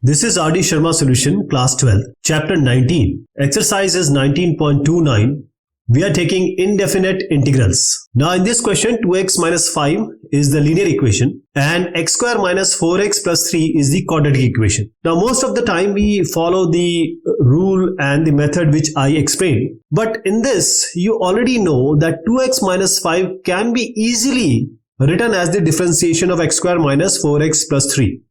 This is RD Sharma solution, class 12, chapter 19. Exercise is 19.29. We are taking indefinite integrals. Now in this question, 2x minus 5 is the linear equation and x square minus 4x plus 3 is the quadratic equation. Now most of the time we follow the rule and the method which I explained. But in this, you already know that 2x minus 5 can be easily written as the differentiation of x square minus 4x plus 3.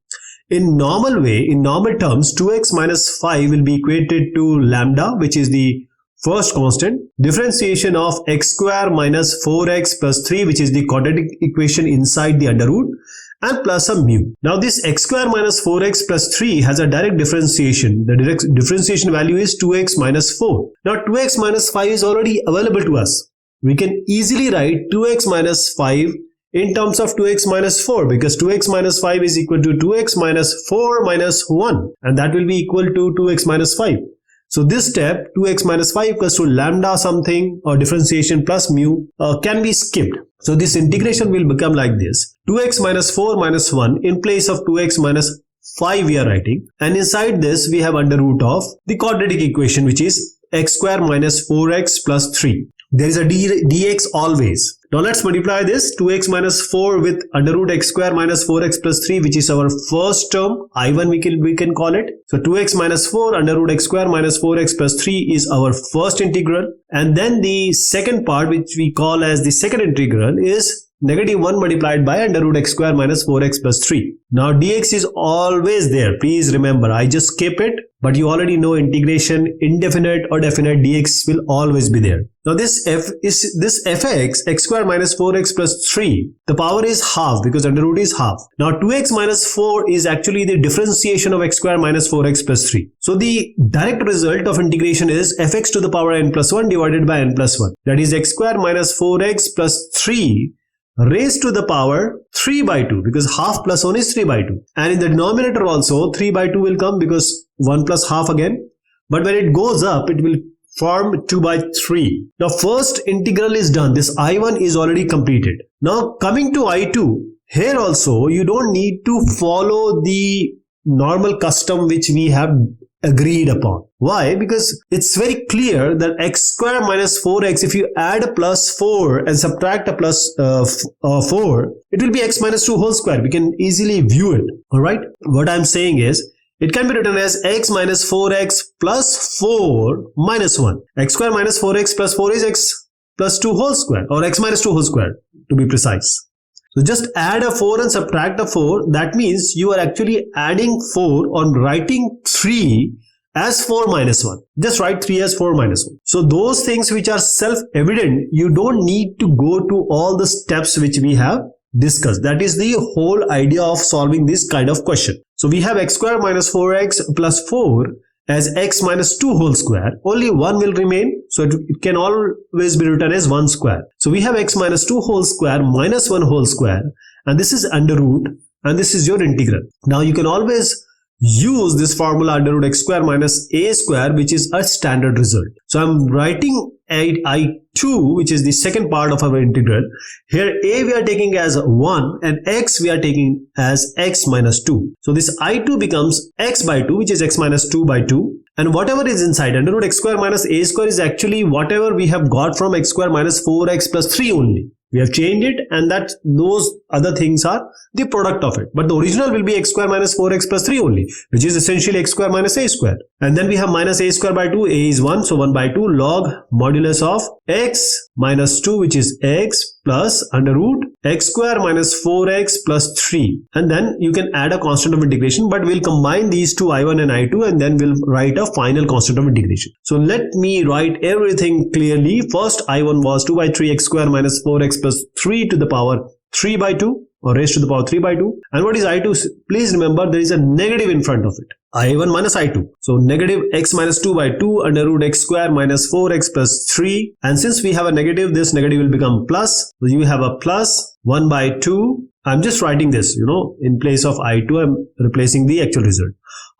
In normal way, in normal terms, 2x minus 5 will be equated to lambda, which is the first constant, differentiation of x square minus 4x plus 3, which is the quadratic equation inside the under root, and plus a mu. Now this x square minus 4x plus 3 has a direct differentiation. The direct differentiation value is 2x minus 4. Now 2x minus 5 is already available to us. We can easily write 2x minus 5 in terms of 2x minus 4, because 2x minus 5 is equal to 2x minus 4 minus 1, and that will be equal to 2x minus 5. So this step, 2x minus 5 equals to lambda something or differentiation plus mu can be skipped. So this integration will become like this. 2x minus 4 minus 1 in place of 2x minus 5 we are writing, and inside this we have under root of the quadratic equation, which is x square minus 4x plus 3. There is a dx always. Now let's multiply this 2x minus 4 with under root x square minus 4x plus 3, which is our first term, I1 we can call it. So 2x minus 4 under root x square minus 4x plus 3 is our first integral. And then the second part, which we call as the second integral, is negative 1 multiplied by under root x square minus 4x plus 3. Now dx is always there. Please remember, I just skip it, but you already know integration, indefinite or definite, dx will always be there. Now this fx, x square minus 4x plus 3, the power is half because under root is half. Now 2x minus 4 is actually the differentiation of x square minus 4x plus 3. So the direct result of integration is fx to the power n plus 1 divided by n plus 1. That is x square minus 4x plus 3 raised to the power 3 by 2, because half plus 1 is 3 by 2. And in the denominator also 3 by 2 will come because 1 plus half again. But when it goes up, it will form 2 by 3. Now first integral is done. This I1 is already completed. Now coming to I2, here also you don't need to follow the normal custom which we have agreed upon. Why? Because it's very clear that x square minus 4x, if you add a plus 4 and subtract a plus 4, it will be x minus 2 whole square. We can easily view it. Alright. What I'm saying is, it can be written as x minus 4x plus 4 minus 1. X square minus 4x plus 4 is x plus 2 whole square, or x minus 2 whole square to be precise. So just add a 4 and subtract a 4. That means you are actually adding 4 or writing 3 as 4 minus 1. Just write 3 as 4 minus 1. So those things which are self-evident, you don't need to go to all the steps which we have discussed. That is the whole idea of solving this kind of question. So we have x square minus 4x plus 4 as x minus 2 whole square. Only 1 will remain, so it can always be written as 1 square. So we have x minus 2 whole square minus 1 whole square, and this is under root, and this is your integral. Now you can always use this formula under root x square minus a square, which is a standard result. So I'm writing I2, which is the second part of our integral. Here a we are taking as 1 and x we are taking as x minus 2. So this I2 becomes x by 2, which is x minus 2 by 2. And whatever is inside under root x square minus a square is actually whatever we have got from x square minus 4x plus 3 only. We have changed it, and that those other things are the product of it. But the original will be x square minus 4x plus 3 only, which is essentially x square minus a square. And then we have minus a square by 2, a is 1, so 1 by 2 log modulus of x minus 2, which is x plus under root x square minus 4x plus 3. And then you can add a constant of integration, but we'll combine these two, I1 and I2, and then we'll write a final constant of integration. So let me write everything clearly. First I1 was 2 by 3 x square minus 4x plus 3 to the power 3 by 2, or raised to the power 3 by 2. And what is I2? Please remember there is a negative in front of it. I1 minus I2. So negative x minus 2 by 2 under root x square minus 4x plus 3. And since we have a negative, this negative will become plus. So you have a plus 1 by 2. I'm just writing this, in place of I2, I'm replacing the actual result.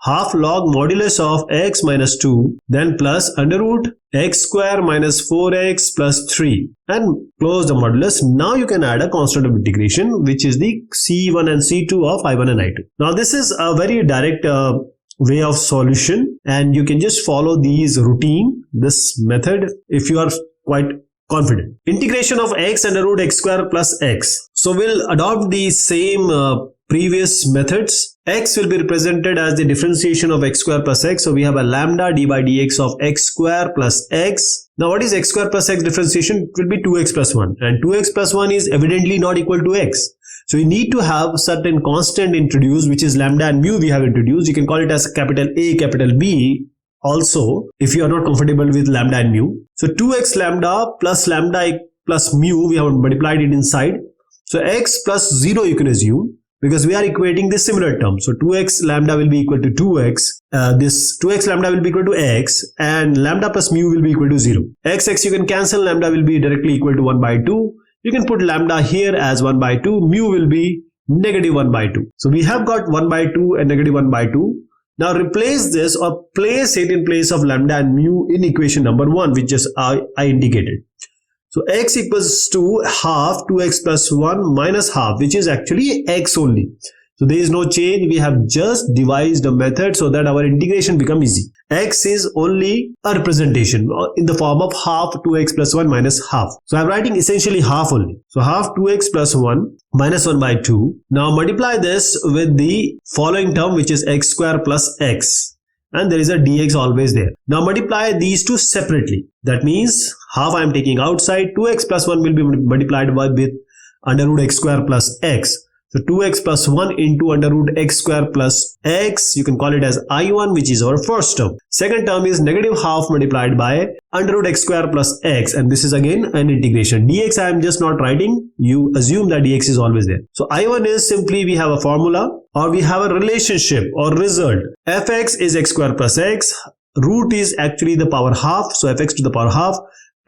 Half log modulus of x minus 2, then plus under root x square minus 4x plus 3, and close the modulus. Now you can add a constant of integration, which is the C1 and C2 of I1 and I2. Now this is a very direct way of solution, and you can just follow these this method if you are quite confident. Integration of x under root x square plus x. So we'll adopt the same previous methods. X will be represented as the differentiation of x square plus x. So we have a lambda d by dx of x square plus x. Now what is x square plus x differentiation? It will be 2x plus 1, and 2x plus 1 is evidently not equal to x. So you need to have certain constant introduced, which is lambda and mu we have introduced. You can call it as capital A, capital B also if you are not comfortable with lambda and mu. So 2x lambda plus mu, we have multiplied it inside. So x plus 0 you can assume, because we are equating this similar term. So 2x lambda will be equal to 2x. This 2x lambda will be equal to x, and lambda plus mu will be equal to 0. X you can cancel, lambda will be directly equal to 1 by 2. You can put lambda here as 1 by 2. Mu will be negative 1 by 2. So we have got 1 by 2 and negative 1 by 2. Now replace this or place it in place of lambda and mu in equation number 1, which just I indicated. So x equals to half 2x plus 1 minus half, which is actually x only. So there is no change. We have just devised a method so that our integration become easy. X is only a representation in the form of half 2x plus 1 minus half. So I am writing essentially half only. So half 2x plus 1 minus 1 by 2. Now multiply this with the following term, which is x square plus x. And there is a dx always there. Now multiply these two separately. That means half I am taking outside. 2x plus 1 will be multiplied with under root x square plus x. So 2x plus 1 into under root x square plus x, you can call it as I1, which is our first term. Second term is negative half multiplied by under root x square plus x, and this is again an integration. Dx I am just not writing. You assume that dx is always there. So I1 is simply, we have a formula or we have a relationship or result. Fx is x square plus x. Root is actually the power half. So fx to the power half.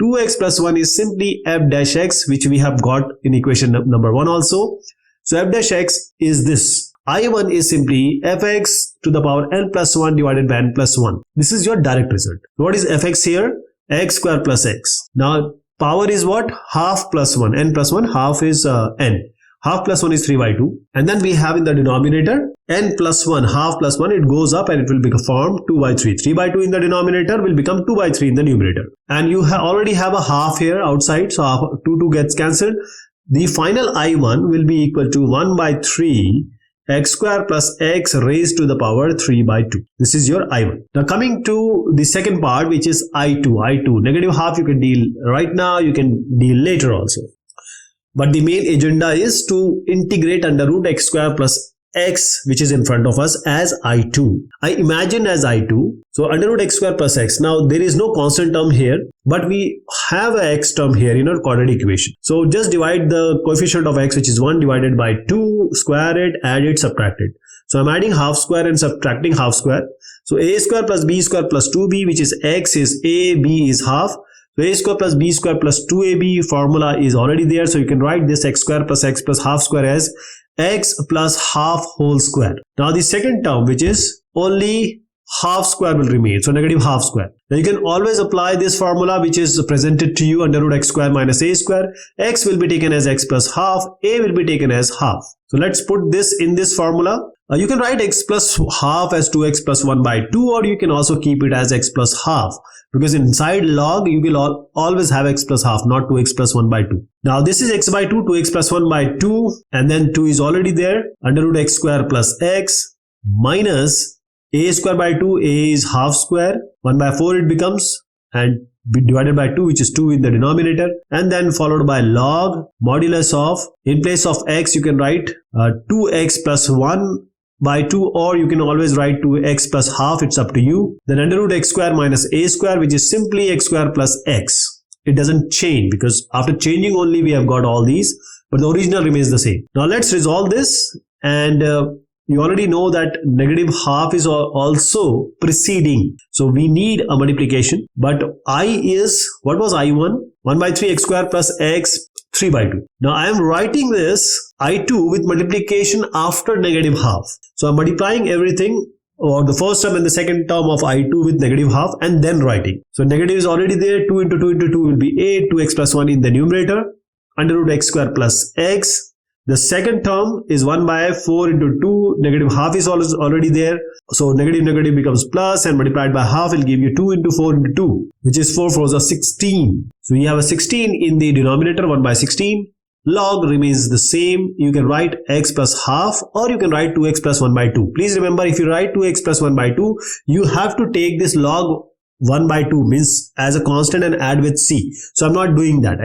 2x plus 1 is simply f dash x, which we have got in equation number 1 also. So f dash x is this. I1 is simply fx to the power n plus 1 divided by n plus 1. This is your direct result. What is fx here? X square plus x. Now power is what? Half plus 1. N plus 1. Half is n. Half plus 1 is 3 by 2. And then we have in the denominator n plus 1. Half plus 1. It goes up and it will become 2 by 3. 3 by 2 in the denominator will become 2 by 3 in the numerator. And you already have a half here outside. So 2 gets cancelled. The final I1 will be equal to 1 by 3 x square plus x raised to the power 3 by 2. This is your I1. Now coming to the second part, which is I2. Negative half you can deal right now, you can deal later also. But the main agenda is to integrate under root x square plus x, which is in front of us, as I2. I imagine as I2. So under root x square plus x. Now there is no constant term here, but we have a x term here in our quadratic equation. So just divide the coefficient of x, which is 1, divided by 2, square it, add it, subtract it. So I'm adding half square and subtracting half square. So a square plus b square plus 2b, which is x is a, b is half. So a square plus b square plus 2ab formula is already there. So you can write this x square plus half square as x plus half whole square. Now the second term, which is only half square, will remain. So negative half square. Now you can always apply this formula, which is presented to you under root x square minus a square. X will be taken as x plus half. A will be taken as half. So let's put this in this formula. You can write x plus half as 2x plus 1 by 2, or you can also keep it as x plus half, because inside log you will always have x plus half, not 2x plus 1 by 2. Now this is x by 2, 2x plus 1 by 2, and then 2 is already there. Under root x square plus x minus a square by 2, a is half square, 1 by 4 it becomes, and divided by 2, which is 2 in the denominator, and then followed by log modulus of, in place of x you can write 2x plus 1 by 2, or you can always write 2x plus half, it's up to you. Then under root x square minus a square, which is simply x square plus x. It doesn't change because after changing only we have got all these, but the original remains the same. Now let's resolve this, and you already know that negative half is also preceding. So we need a multiplication, but I is, what was I1? 1 by 3 x square plus x, 3 by 2. Now I am writing this I2 with multiplication after negative half. So I'm multiplying everything, or the first term and the second term of I2 with negative half, and then writing. So negative is already there. 2 into 2 into 2 will be 8. 2x plus 1 in the numerator. Under root x square plus x The second term is 1 by 4 into 2. Negative half is already there. So negative negative becomes plus, and multiplied by half will give you 2 into 4 into 2, which is 4 4s are 16. So you have a 16 in the denominator, 1 by 16. Log remains the same. You can write x plus half, or you can write 2x plus 1 by 2. Please remember, if you write 2x plus 1 by 2, you have to take this log 1 by 2 means as a constant and add with c. So I'm not doing that.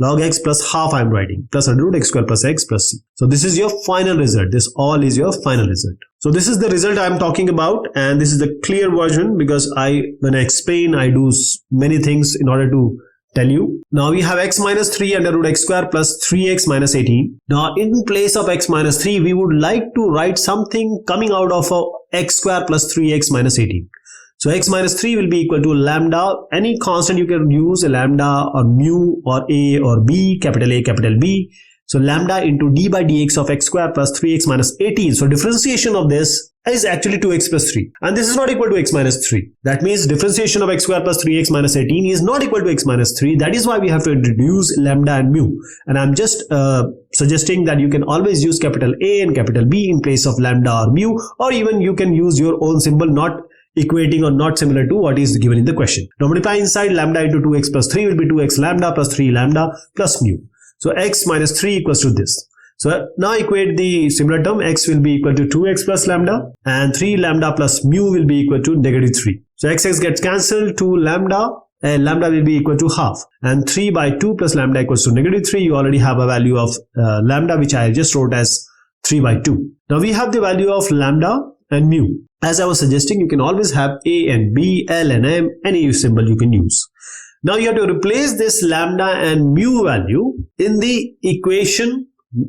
Log x plus half I'm writing, plus under root x square plus x plus c. So this is your final result. This all is your final result. So this is the result I'm talking about, and this is the clear version, because when I explain, I do many things in order to tell you. Now we have x minus 3 under root x square plus 3x minus 18. Now in place of x minus 3, we would like to write something coming out of x square plus 3x minus 18. So x minus 3 will be equal to lambda, any constant you can use, a lambda or mu or a or b, capital A, capital B. So lambda into d by dx of x square plus 3x minus 18. So differentiation of this is actually 2x plus 3. And this is not equal to x minus 3. That means differentiation of x square plus 3x minus 18 is not equal to x minus 3. That is why we have to introduce lambda and mu. And I'm just suggesting that you can always use capital A and capital B in place of lambda or mu, or even you can use your own symbol, not equating or not similar to what is given in the question. Now multiply inside lambda into 2x plus 3 will be 2x lambda plus 3 lambda plus mu. So x minus 3 equals to this. So now equate the similar term. X will be equal to 2x plus lambda, and 3 lambda plus mu will be equal to negative 3. So x gets cancelled, 2 lambda, and lambda will be equal to half, and 3 by 2 plus lambda equals to negative 3. You already have a value of lambda, which I just wrote as 3 by 2. Now we have the value of lambda and mu. As I was suggesting, you can always have a and b, l and m, any symbol you can use. Now you have to replace this lambda and mu value in the equation,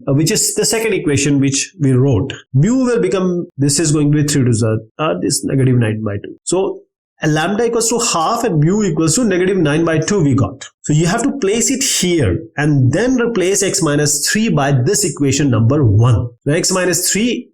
which is the second equation which we wrote. Mu will become, this is going to be 3 to the this negative 9 by 2. So lambda equals to half and mu equals to negative 9 by 2 we got. So you have to place it here and then replace x minus 3 by this equation number 1. So x minus 3,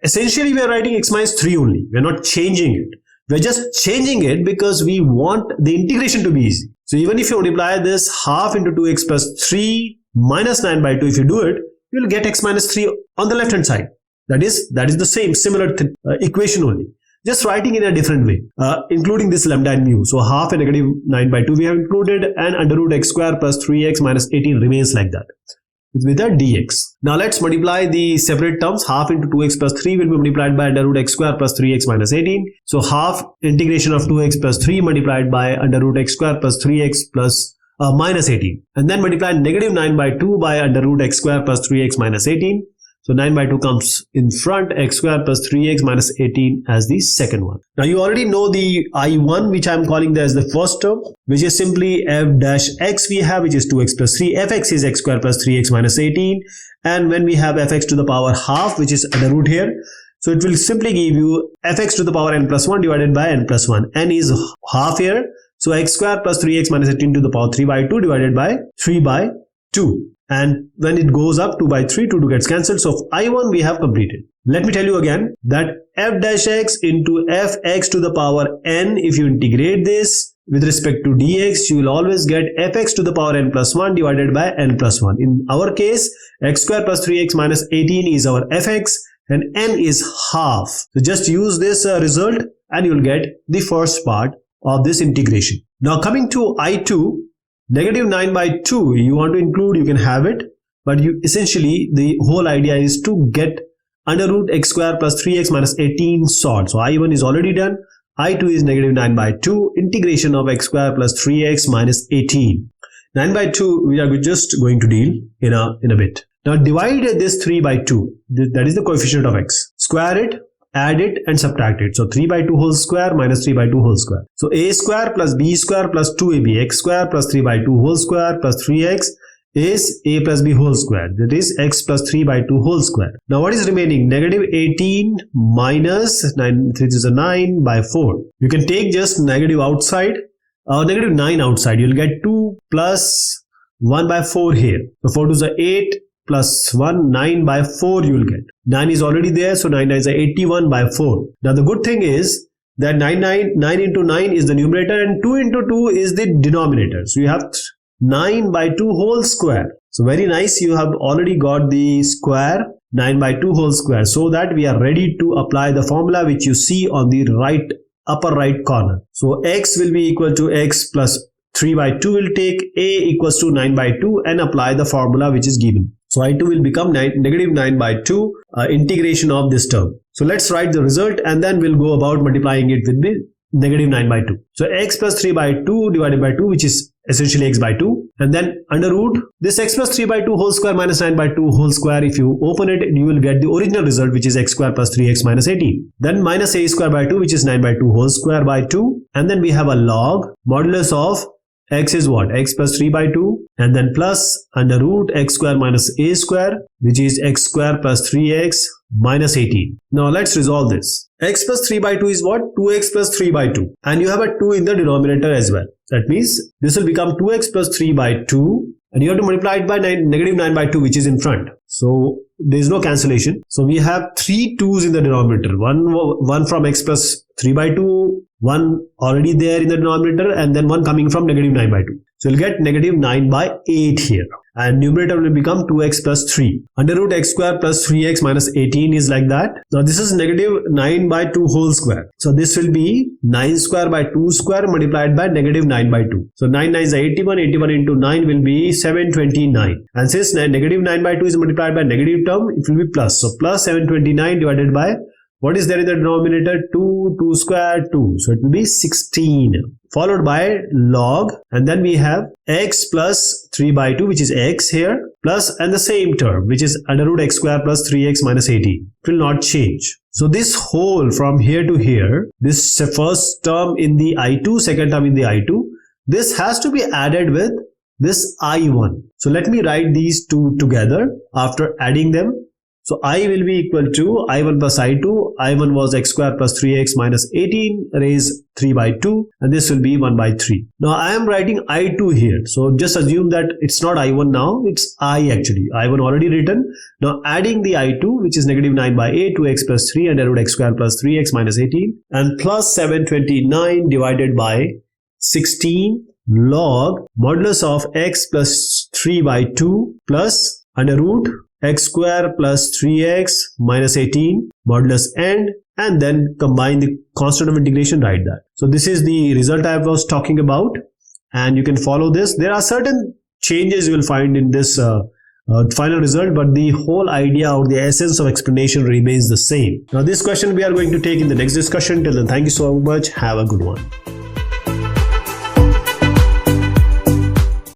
essentially we are writing x minus 3 only. We are not changing it. We're just changing it because we want the integration to be easy. So even if you multiply this half into 2x plus 3 minus 9 by 2, if you do it, you will get x minus 3 on the left hand side. That is the same similar equation only. Just writing in a different way, including this lambda and mu. So half and negative 9 by 2 we have included, and under root x square plus 3x minus 18 remains like that with a dx. Now let's multiply the separate terms. Half into 2x plus 3 will be multiplied by under root x square plus 3x minus 18. So half integration of 2x plus 3 multiplied by under root x square plus 3x plus minus 18. And then multiply negative 9 by 2 by under root x square plus 3x minus 18. So 9 by 2 comes in front, x square plus 3x minus 18 as the second one. Now you already know the I1, which I am calling as the first term, which is simply f dash x we have, which is 2x plus 3. Fx is x square plus 3x minus 18. And when we have fx to the power half, which is under root here, so it will simply give you fx to the power n plus 1 divided by n plus 1. N is half here. So x square plus 3x minus 18 to the power 3 by 2 divided by 3 by 2. And when it goes up 2 by 3, 2 gets cancelled. So I1 we have completed. Let me tell you again that f dash x into fx to the power n, if you integrate this with respect to dx, you will always get fx to the power n plus 1 divided by n plus 1. In our case, x square plus 3x minus 18 is our fx and n is half. So just use this result and you will get the first part of this integration. Now coming to I2, negative 9 by 2, you want to include, you can have it, but you essentially the whole idea is to get under root x square plus 3x minus 18 solved. So I1 is already done. I2 is negative 9 by 2, integration of x square plus 3x minus 18. 9 by 2 we are just going to deal in a bit. Now divide this 3 by 2, that is the coefficient of x. Square it, add it and subtract it. So 3 by 2 whole square minus 3 by 2 whole square. So a square plus b square plus 2ab, x square plus 3 by 2 whole square plus 3x is a plus b whole square. That is x plus 3 by 2 whole square. Now what is remaining? Negative 18 minus 9, 3 is a 9 by 4. You can take just negative outside, negative 9 outside. You'll get 2 plus 1 by 4 here. So 4 to the 8. Plus 1, 9 by 4 you will get. 9 is already there, so 9 is 81 by 4. Now the good thing is that 9 into 9 is the numerator and 2 into 2 is the denominator. So you have 9 by 2 whole square. So very nice, you have already got the square 9 by 2 whole square, so that we are ready to apply the formula which you see on the right upper right corner. So x will be equal to x plus 3 by 2 will take a equals to 9 by 2 and apply the formula which is given. So I2 will become negative 9 by 2 integration of this term. So let's write the result and then we'll go about multiplying it with the negative 9 by 2. So x plus 3 by 2 divided by 2, which is essentially x by 2, and then under root this x plus 3 by 2 whole square minus 9 by 2 whole square. If you open it, you will get the original result, which is x square plus 3x minus 18. Then minus a square by 2, which is 9 by 2 whole square by 2, and then we have a log modulus of x is what? X plus 3 by 2, and then plus under root x square minus a square, which is x square plus 3x minus 18. Now let's resolve this. X plus 3 by 2 is what? 2x plus 3 by 2, and you have a 2 in the denominator as well. That means this will become 2x plus 3 by 2, and you have to multiply it by negative 9 by 2, which is in front. So there is no cancellation. So we have 3 2's in the denominator. One from x plus 3 by 2, one already there in the denominator, and then one coming from negative 9 by 2. So you'll get negative 9 by 8 here, and numerator will become 2x plus 3. Under root x square plus 3x minus 18 is like that. Now this is negative 9 by 2 whole square. So this will be 9 square by 2 square multiplied by negative 9 by 2. So 9 9 is 81. 81 into 9 will be 729. And since negative 9 by 2 is multiplied by negative term, it will be plus. So plus 729 divided by what is there in the denominator? 2, 2 square, 2. So it will be 16. Followed by log, and then we have x plus 3 by 2, which is x here, plus and the same term, which is under root x square plus 3x minus 18. It will not change. So this whole from here to here, this first term in the I2, second term in the I2, this has to be added with this I1. So let me write these two together after adding them. So I will be equal to I1 plus I2. I1 was x square plus 3x minus 18 raised 3 by 2, and this will be 1 by 3. Now I am writing I2 here. So just assume that it's not I1 now, it's I actually. I1 already written. Now adding the I2, which is negative 9 by 8 to x plus 3 under root x square plus 3x minus 18, and plus 729 divided by 16 log modulus of x plus 3 by 2 plus under root x square plus 3x minus 18 modulus end, and then combine the constant of integration, write that. So this is the result I was talking about, and you can follow this. There are certain changes you will find in this final result, but the whole idea or the essence of explanation remains the same. Now this question we are going to take in the next discussion. Till then, thank you so much. Have a good one.